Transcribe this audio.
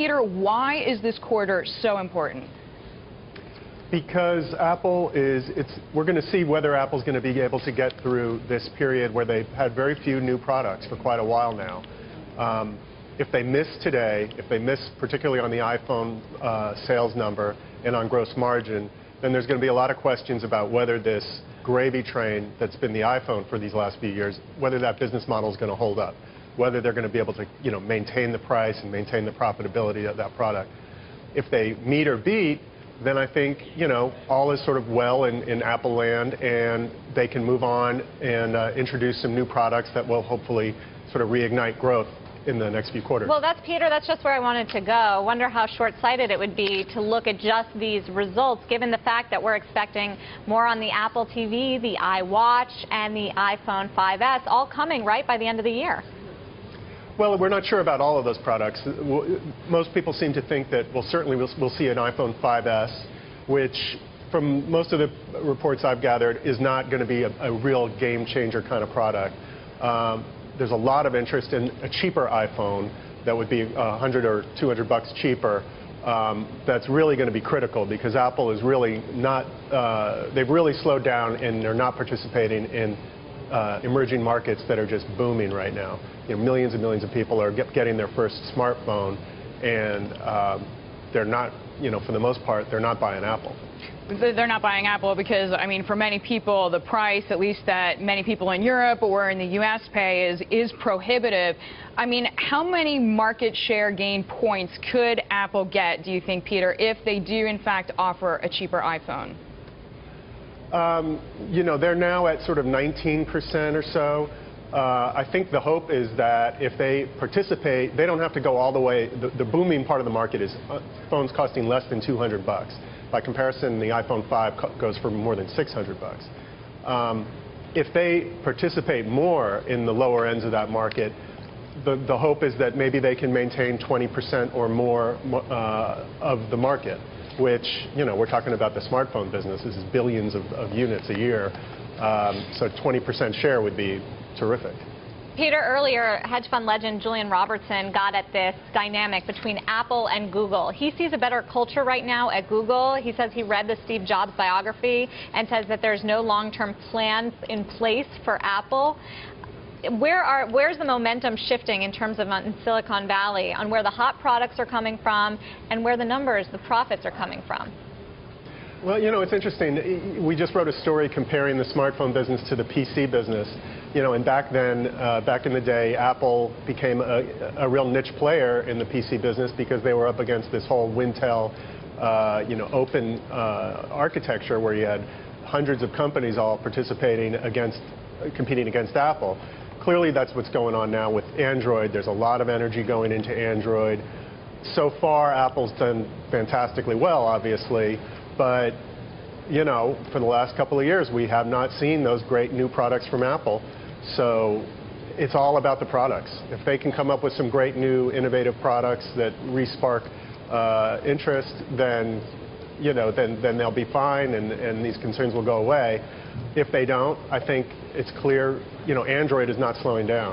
Peter, why is this quarter so important? Because Apple we're going to see whether Apple's going to be able to get through this period where they've had very few new products for quite a while now. If they miss today, if they miss particularly on the iPhone sales number and on gross margin, then there's going to be a lot of questions about whether this gravy train that's been the iPhone for these last few years, whether that business model is going to hold up, whether they're going to be able to, maintain the price and maintain the profitability of that product. If they meet or beat, then I think, all is sort of well in Apple land, and they can move on and introduce some new products that will hopefully sort of reignite growth in the next few quarters. Well, Peter, that's just where I wanted to go. Wonder how short-sighted it would be to look at just these results, given the fact that we're expecting more on the Apple TV, the iWatch, and the iPhone 5S, all coming right by the end of the year. Well, we're not sure about all of those products. Most people seem to think that, well, certainly we'll see an iPhone 5S, which, from most of the reports I've gathered, is not going to be a real game-changer kind of product. There's a lot of interest in a cheaper iPhone that would be $100 or $200 cheaper. That's really going to be critical because Apple is really not, they've really slowed down and they're not participating in emerging markets that are just booming right now. Millions and millions of people are getting their first smartphone, and they're not, for the most part, they're not buying Apple. They're not buying Apple because, I mean, for many people, the price, at least that many people in Europe or in the U.S. pay, is prohibitive. I mean, how many market share gain points could Apple get, do you think, Peter, if they do, in fact, offer a cheaper iPhone? They're now at sort of 19% or so. I think the hope is that if they participate, they don't have to go all the way. The booming part of the market is phones costing less than $200. By comparison, the iPhone 5 goes for more than $600. If they participate more in the lower ends of that market, the hope is that maybe they can maintain 20% or more of the market, which, we're talking about the smartphone business. This is billions of units a year. So 20% share would be terrific. Peter, earlier, hedge fund legend Julian Robertson got at this dynamic between Apple and Google. He sees a better culture right now at Google. He says he read the Steve Jobs biography and says that there's no long-term plans in place for Apple. Where's the momentum shifting in terms of in Silicon Valley on where the hot products are coming from and where the numbers, the profits are coming from? Well, it's interesting. We just wrote a story comparing the smartphone business to the PC business. And back then, back in the day, Apple became a real niche player in the PC business because they were up against this whole Wintel, open architecture where you had hundreds of companies all participating competing against Apple. Clearly, that's what's going on now with Android. There's a lot of energy going into Android. So far, Apple's done fantastically well, obviously. But, for the last couple of years, we have not seen those great new products from Apple. So it's all about the products. If they can come up with some great new innovative products that re-spark interest, then, then they'll be fine and these concerns will go away. If they don't, I think it's clear, Android is not slowing down.